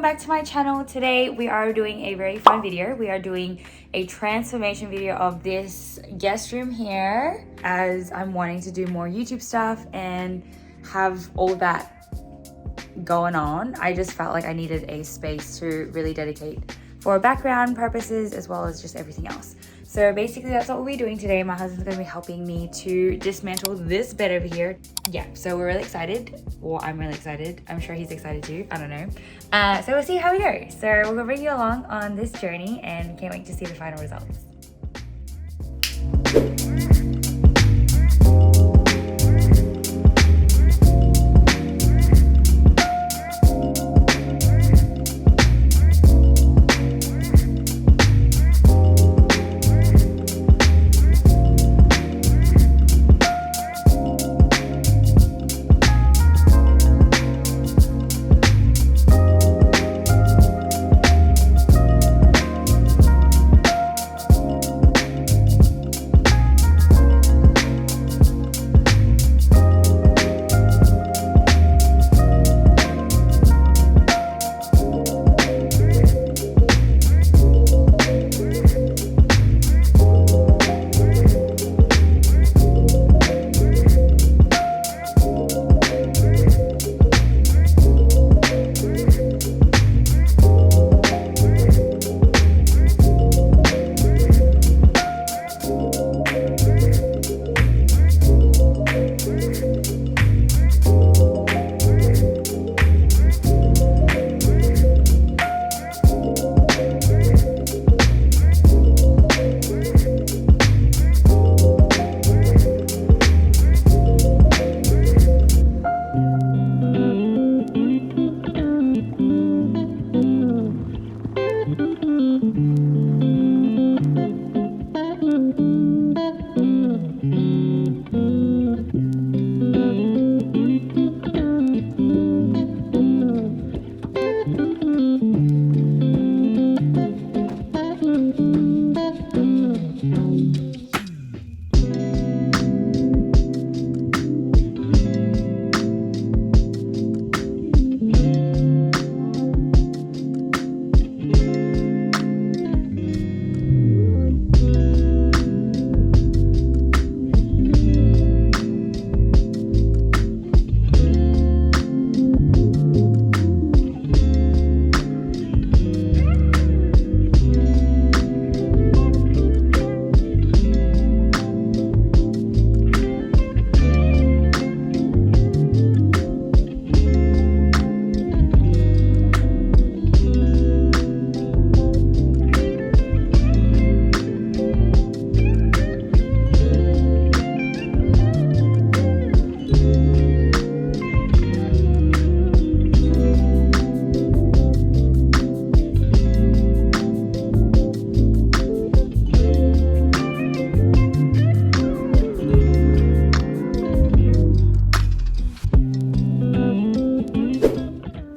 back to my channel. Today we are doing a very fun video. We are doing a transformation video of this guest room here, as I'm wanting to do more YouTube stuff and have all that going on. I just felt like I needed a space to really dedicate for background purposes as well as just everything else. So basically that's what we'll be doing today. My husband's gonna be helping me to dismantle this bed over here. Yeah, so we're really excited. Well, I'm really excited. I'm sure he's excited too, I don't know. So we'll see how we go. So we're gonna bring you along on this journey and can't wait to see the final results.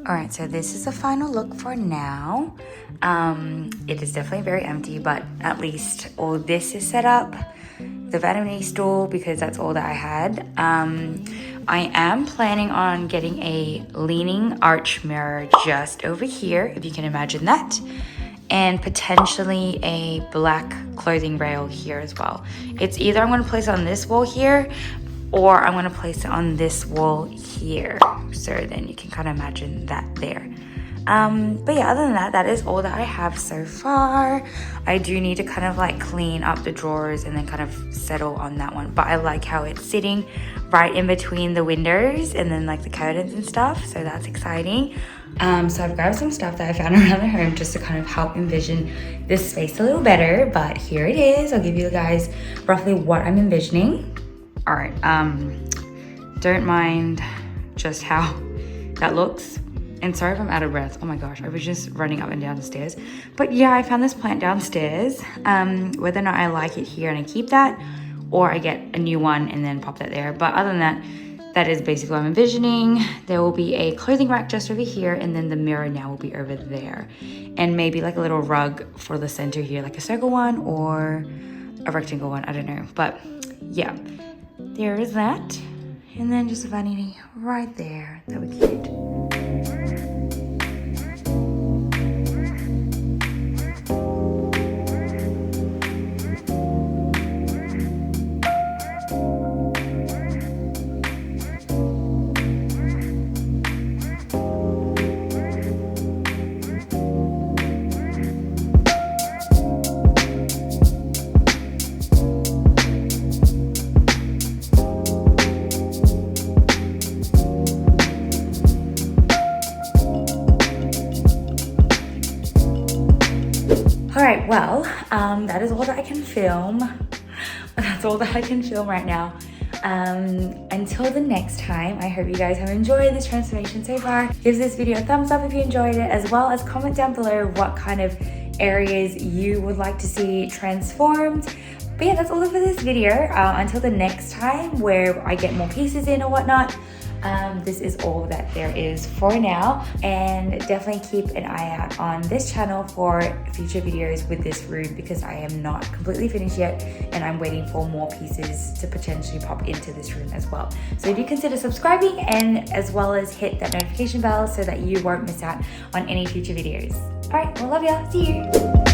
Alright, so this is the final look for now. It is definitely very empty, but at least all this is set up. The vanity stool, because that's all that I had. I am planning on getting a leaning arch mirror just over here, if you can imagine that. And potentially a black clothing rail here as well. It's either I'm going to place it on this wall here, or I'm going to place it on this wall here. So then you can kind of imagine that there. But yeah, other than that, that is all that I have so far. I do need to kind of like clean up the drawers and then kind of settle on that one. But I like how it's sitting right in between the windows and then like the curtains and stuff. So that's exciting. So I've grabbed some stuff that I found around the home just to kind of help envision this space a little better. But here it is. I'll give you guys roughly what I'm envisioning. All right, don't mind just how that looks. And sorry if I'm out of breath. Oh my gosh, I was just running up and down the stairs. But yeah, I found this plant downstairs. Whether or not I like it here and I keep that, or I get a new one and then pop that there. But other than that, that is basically what I'm envisioning. There will be a clothing rack just over here, and then the mirror now will be over there. And maybe like a little rug for the center here, like a circle one or a rectangle one, I don't know. But yeah, there is that. And then just a vanity right there that we could. that is all that I can film. That's all that I can film right now. Until the next time, I hope you guys have enjoyed this transformation so far. Give this video a thumbs up if you enjoyed it, as well as comment down below what kind of areas you would like to see transformed. But yeah, that's all for this video. Until the next time where I get more pieces in or whatnot, this is all that there is for now. And definitely keep an eye out on this channel for future videos with this room, because I am not completely finished yet and I'm waiting for more pieces to potentially pop into this room as well. So do consider subscribing, and as well as hit that notification bell so that you won't miss out on any future videos. All right, well, love ya. See you.